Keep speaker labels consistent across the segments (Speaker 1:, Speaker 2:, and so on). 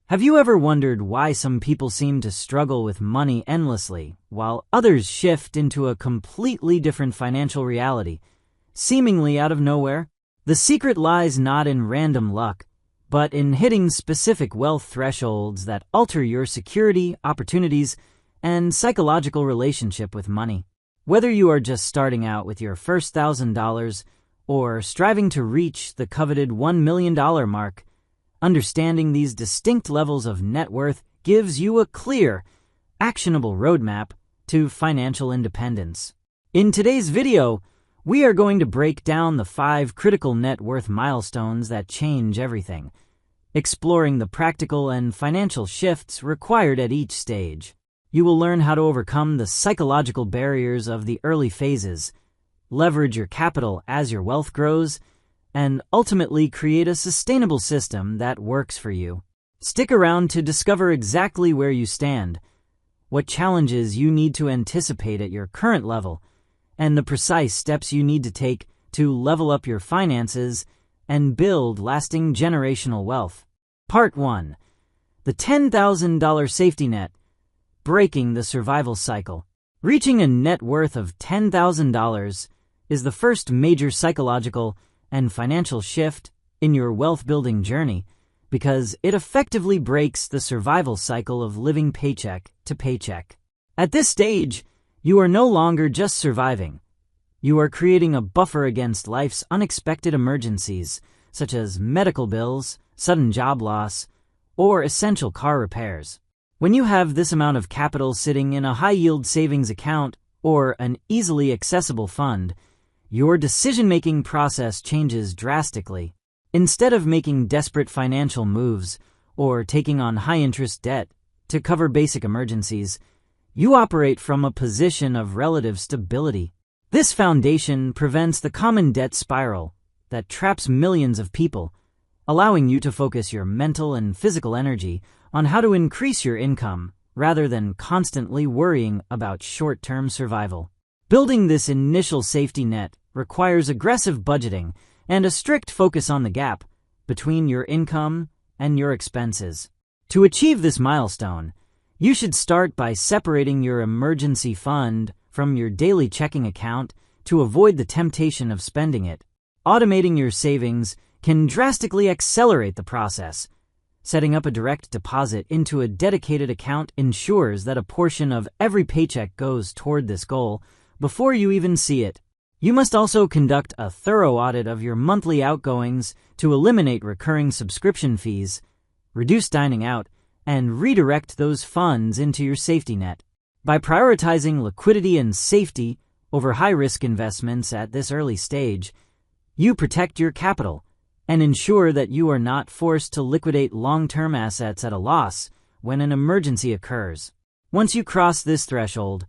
Speaker 1: Have you ever wondered why some people seem to struggle with money endlessly, while others shift into a completely different financial reality, seemingly out of nowhere? The secret lies not in random luck, but in hitting specific wealth thresholds that alter your security, opportunities, and psychological relationship with money. Whether you are just starting out with your first $1,000 or striving to reach the coveted $1 million mark, understanding these distinct levels of net worth gives you a clear, actionable roadmap to financial independence. In today's video, we are going to break down the 5 critical net worth milestones that change everything, exploring the practical and financial shifts required at each stage. You will learn how to overcome the psychological barriers of the early phases, leverage your capital as your wealth grows, and ultimately create a sustainable system that works for you. Stick around to discover exactly where you stand, what challenges you need to anticipate at your current level, and the precise steps you need to take to level up your finances and build lasting generational wealth. Part 1. The $10,000 safety net, breaking the survival cycle. Reaching a net worth of $10,000 is the first major psychological and financial shift in your wealth-building journey because it effectively breaks the survival cycle of living paycheck to paycheck. At this stage, you are no longer just surviving. You are creating a buffer against life's unexpected emergencies, such as medical bills, sudden job loss, or essential car repairs. When you have this amount of capital sitting in a high-yield savings account or an easily accessible fund, your decision-making process changes drastically. Instead of making desperate financial moves or taking on high-interest debt to cover basic emergencies, you operate from a position of relative stability. This foundation prevents the common debt spiral that traps millions of people, allowing you to focus your mental and physical energy on how to increase your income rather than constantly worrying about short-term survival. Building this initial safety net requires aggressive budgeting and a strict focus on the gap between your income and your expenses. To achieve this milestone, you should start by separating your emergency fund from your daily checking account to avoid the temptation of spending it. Automating your savings can drastically accelerate the process. Setting up a direct deposit into a dedicated account ensures that a portion of every paycheck goes toward this goal before you even see it. You must also conduct a thorough audit of your monthly outgoings to eliminate recurring subscription fees, reduce dining out, and redirect those funds into your safety net. By prioritizing liquidity and safety over high-risk investments at this early stage, you protect your capital and ensure that you are not forced to liquidate long-term assets at a loss when an emergency occurs. Once you cross this threshold,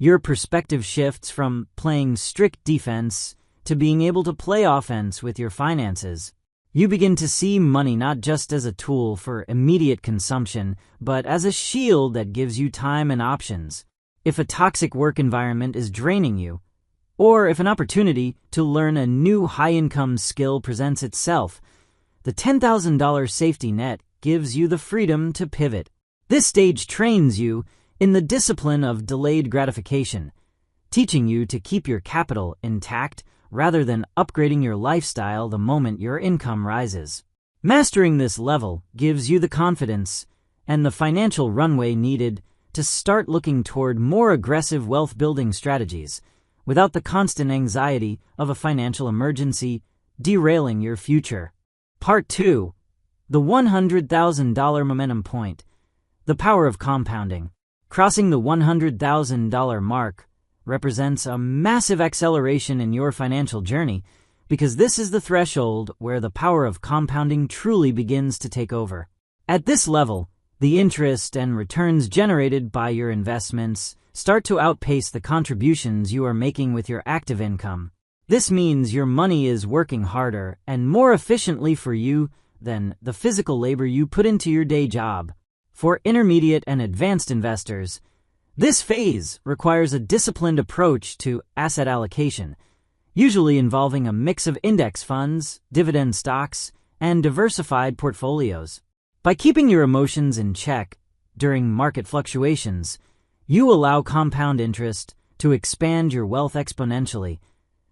Speaker 1: your perspective shifts from playing strict defense to being able to play offense with your finances. You begin to see money not just as a tool for immediate consumption, but as a shield that gives you time and options. If a toxic work environment is draining you, or if an opportunity to learn a new high-income skill presents itself, the $10,000 safety net gives you the freedom to pivot. This stage trains you in the discipline of delayed gratification, teaching you to keep your capital intact rather than upgrading your lifestyle the moment your income rises. Mastering this level gives you the confidence and the financial runway needed to start looking toward more aggressive wealth-building strategies without the constant anxiety of a financial emergency derailing your future. Part 2. The $100,000 momentum point. The power of compounding. Crossing the $100,000 mark represents a massive acceleration in your financial journey because this is the threshold where the power of compounding truly begins to take over. At this level, the interest and returns generated by your investments start to outpace the contributions you are making with your active income. This means your money is working harder and more efficiently for you than the physical labor you put into your day job. For intermediate and advanced investors, this phase requires a disciplined approach to asset allocation, usually involving a mix of index funds, dividend stocks, and diversified portfolios. By keeping your emotions in check during market fluctuations, you allow compound interest to expand your wealth exponentially,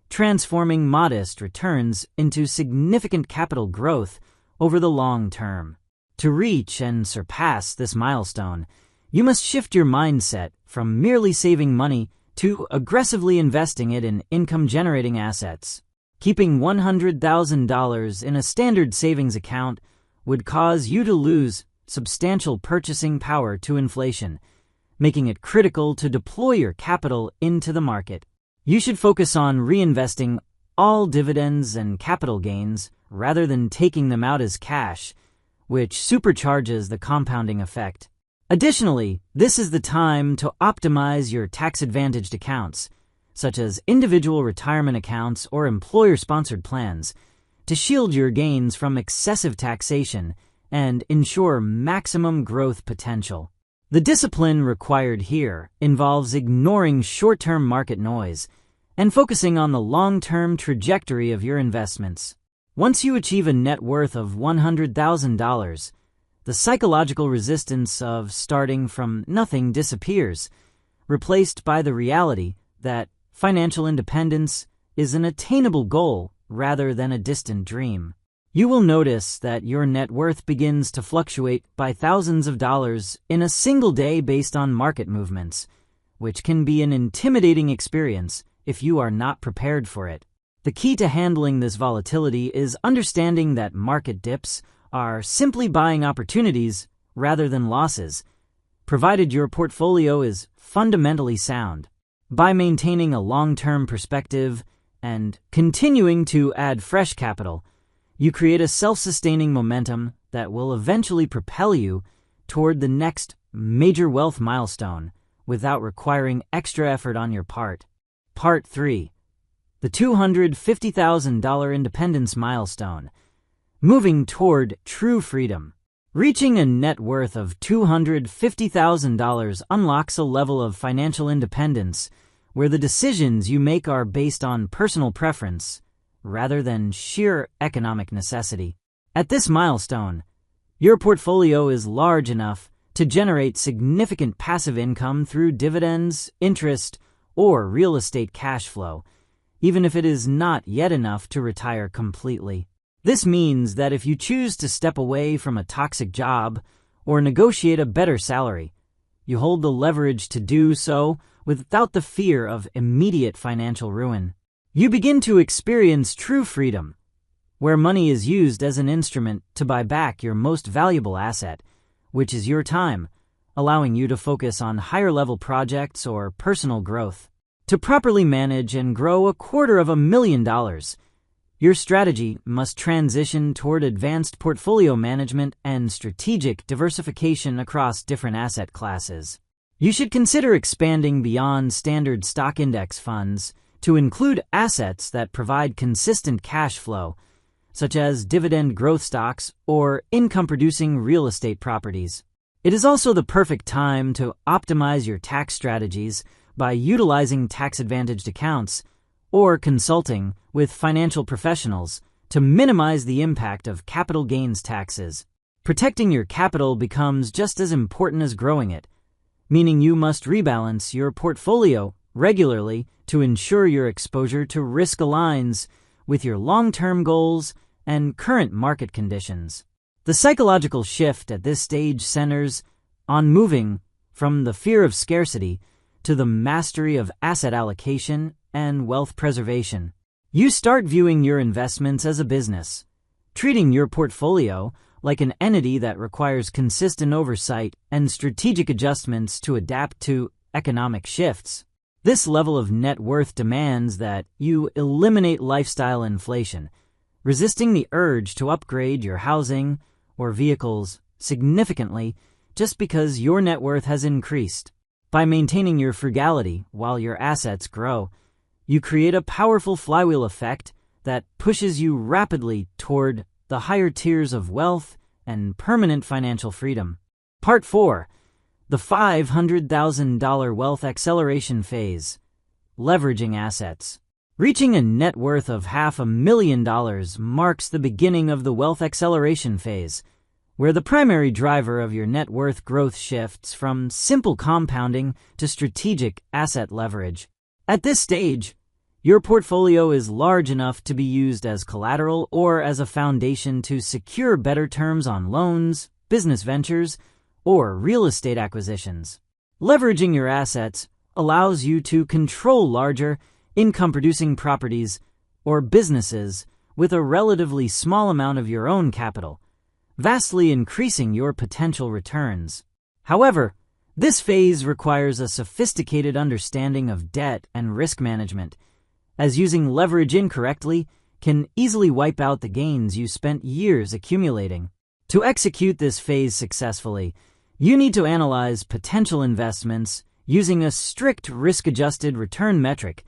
Speaker 1: transforming modest returns into significant capital growth over the long term. To reach and surpass this milestone, you must shift your mindset from merely saving money to aggressively investing it in income-generating assets. Keeping $100,000 in a standard savings account would cause you to lose substantial purchasing power to inflation, making it critical to deploy your capital into the market. You should focus on reinvesting all dividends and capital gains rather than taking them out as cash, which supercharges the compounding effect. Additionally, this is the time to optimize your tax-advantaged accounts, such as individual retirement accounts or employer-sponsored plans, to shield your gains from excessive taxation and ensure maximum growth potential. The discipline required here involves ignoring short-term market noise and focusing on the long-term trajectory of your investments. Once you achieve a net worth of $100,000, the psychological resistance of starting from nothing disappears, replaced by the reality that financial independence is an attainable goal rather than a distant dream. You will notice that your net worth begins to fluctuate by thousands of dollars in a single day based on market movements, which can be an intimidating experience if you are not prepared for it. The key to handling this volatility is understanding that market dips are simply buying opportunities rather than losses, provided your portfolio is fundamentally sound. By maintaining a long-term perspective and continuing to add fresh capital, you create a self-sustaining momentum that will eventually propel you toward the next major wealth milestone without requiring extra effort on your part. Part 3. The $250,000 independence milestone. Moving toward true freedom. Reaching a net worth of $250,000 unlocks a level of financial independence where the decisions you make are based on personal preference rather than sheer economic necessity. At this milestone, your portfolio is large enough to generate significant passive income through dividends, interest, or real estate cash flow, even if it is not yet enough to retire completely. This means that if you choose to step away from a toxic job or negotiate a better salary, you hold the leverage to do so without the fear of immediate financial ruin. You begin to experience true freedom, where money is used as an instrument to buy back your most valuable asset, which is your time, allowing you to focus on higher-level projects or personal growth. To properly manage and grow $250,000, your strategy must transition toward advanced portfolio management and strategic diversification across different asset classes. You should consider expanding beyond standard stock index funds to include assets that provide consistent cash flow, such as dividend growth stocks or income-producing real estate properties. It is also the perfect time to optimize your tax strategies by utilizing tax-advantaged accounts or consulting with financial professionals to minimize the impact of capital gains taxes. Protecting your capital becomes just as important as growing it, meaning you must rebalance your portfolio regularly to ensure your exposure to risk aligns with your long-term goals and current market conditions. The psychological shift at this stage centers on moving from the fear of scarcity to the mastery of asset allocation and wealth preservation. You start viewing your investments as a business, treating your portfolio like an entity that requires consistent oversight and strategic adjustments to adapt to economic shifts. This level of net worth demands that you eliminate lifestyle inflation, resisting the urge to upgrade your housing or vehicles significantly just because your net worth has increased. By maintaining your frugality while your assets grow, you create a powerful flywheel effect that pushes you rapidly toward the higher tiers of wealth and permanent financial freedom. Part 4. The $500,000 Wealth Acceleration Phase. Leveraging Assets. Reaching a net worth of $500,000 marks the beginning of the wealth acceleration phase, where the primary driver of your net worth growth shifts from simple compounding to strategic asset leverage. At this stage, your portfolio is large enough to be used as collateral or as a foundation to secure better terms on loans, business ventures, or real estate acquisitions. Leveraging your assets allows you to control larger, income-producing properties or businesses with a relatively small amount of your own capital, vastly increasing your potential returns. However, this phase requires a sophisticated understanding of debt and risk management, as using leverage incorrectly can easily wipe out the gains you spent years accumulating. To execute this phase successfully, you need to analyze potential investments using a strict risk-adjusted return metric,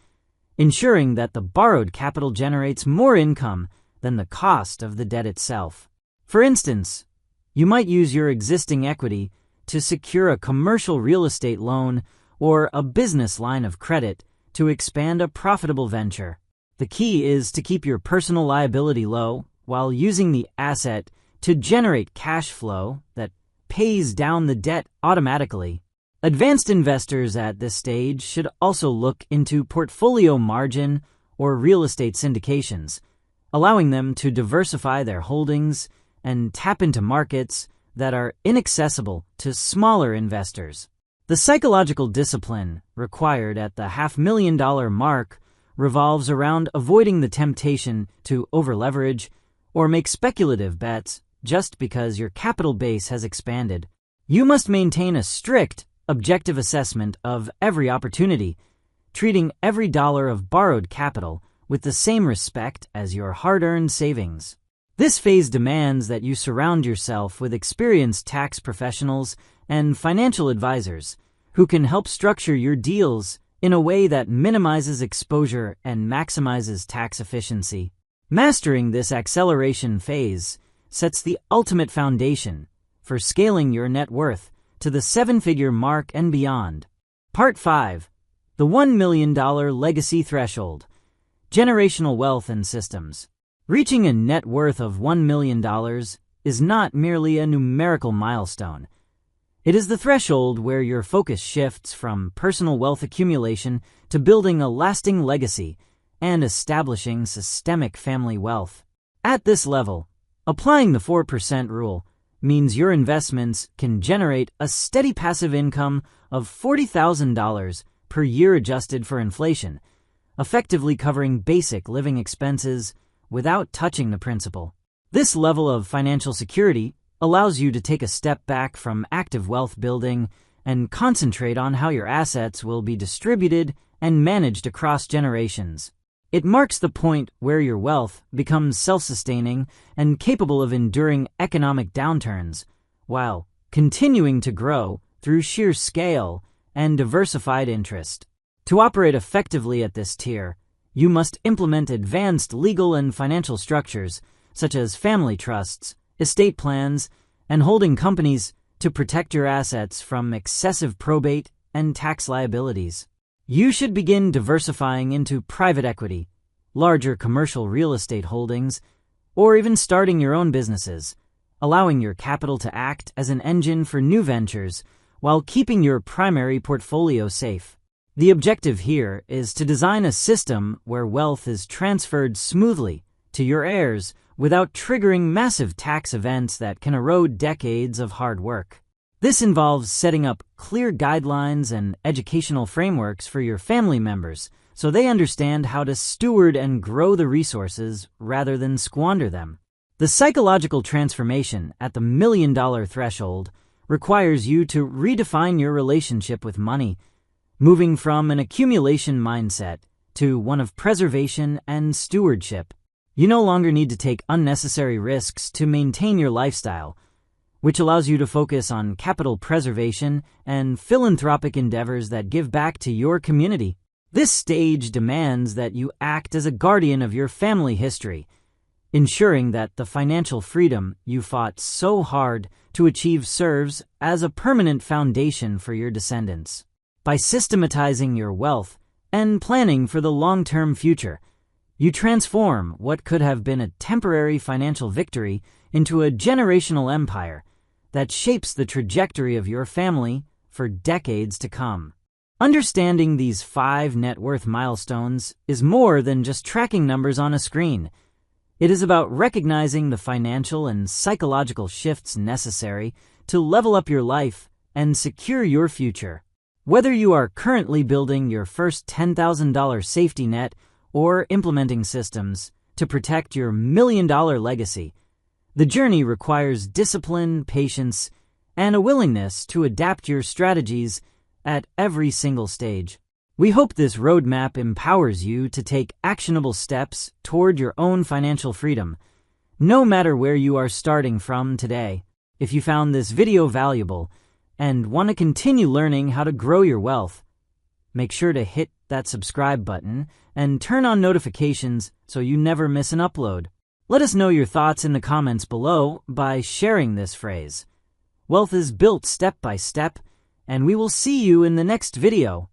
Speaker 1: ensuring that the borrowed capital generates more income than the cost of the debt itself. For instance, you might use your existing equity to secure a commercial real estate loan or a business line of credit to expand a profitable venture. The key is to keep your personal liability low while using the asset to generate cash flow that pays down the debt automatically. Advanced investors at this stage should also look into portfolio margin or real estate syndications, allowing them to diversify their holdings and tap into markets that are inaccessible to smaller investors. The psychological discipline required at the $500,000 mark revolves around avoiding the temptation to overleverage or make speculative bets just because your capital base has expanded. You must maintain a strict, objective assessment of every opportunity, treating every dollar of borrowed capital with the same respect as your hard-earned savings. This phase demands that you surround yourself with experienced tax professionals and financial advisors who can help structure your deals in a way that minimizes exposure and maximizes tax efficiency. Mastering this acceleration phase sets the ultimate foundation for scaling your net worth to the seven-figure mark and beyond. Part 5. The $1 million Legacy Threshold. Generational Wealth and Systems. Reaching a net worth of $1 million is not merely a numerical milestone. It is the threshold where your focus shifts from personal wealth accumulation to building a lasting legacy and establishing systemic family wealth. At this level, applying the 4% rule means your investments can generate a steady passive income of $40,000 per year adjusted for inflation, effectively covering basic living expenses without touching the principal. This level of financial security allows you to take a step back from active wealth building and concentrate on how your assets will be distributed and managed across generations. It marks the point where your wealth becomes self-sustaining and capable of enduring economic downturns, while continuing to grow through sheer scale and diversified interest. To operate effectively at this tier, you must implement advanced legal and financial structures, such as family trusts, estate plans, and holding companies to protect your assets from excessive probate and tax liabilities. You should begin diversifying into private equity, larger commercial real estate holdings, or even starting your own businesses, allowing your capital to act as an engine for new ventures while keeping your primary portfolio safe. The objective here is to design a system where wealth is transferred smoothly to your heirs without triggering massive tax events that can erode decades of hard work. This involves setting up clear guidelines and educational frameworks for your family members so they understand how to steward and grow the resources rather than squander them. The psychological transformation at the $1 million threshold requires you to redefine your relationship with money, moving from an accumulation mindset to one of preservation and stewardship. You no longer need to take unnecessary risks to maintain your lifestyle, which allows you to focus on capital preservation and philanthropic endeavors that give back to your community. This stage demands that you act as a guardian of your family history, ensuring that the financial freedom you fought so hard to achieve serves as a permanent foundation for your descendants. By systematizing your wealth and planning for the long-term future, you transform what could have been a temporary financial victory into a generational empire that shapes the trajectory of your family for decades to come. Understanding these 5 net worth milestones is more than just tracking numbers on a screen. It is about recognizing the financial and psychological shifts necessary to level up your life and secure your future. Whether you are currently building your first $10,000 safety net or implementing systems to protect your $1,000,000 legacy, the journey requires discipline, patience, and a willingness to adapt your strategies at every single stage. We hope this roadmap empowers you to take actionable steps toward your own financial freedom, no matter where you are starting from today. If you found this video valuable and want to continue learning how to grow your wealth, make sure to hit that subscribe button and turn on notifications so you never miss an upload. Let us know your thoughts in the comments below by sharing this phrase. Wealth is built step by step, and we will see you in the next video.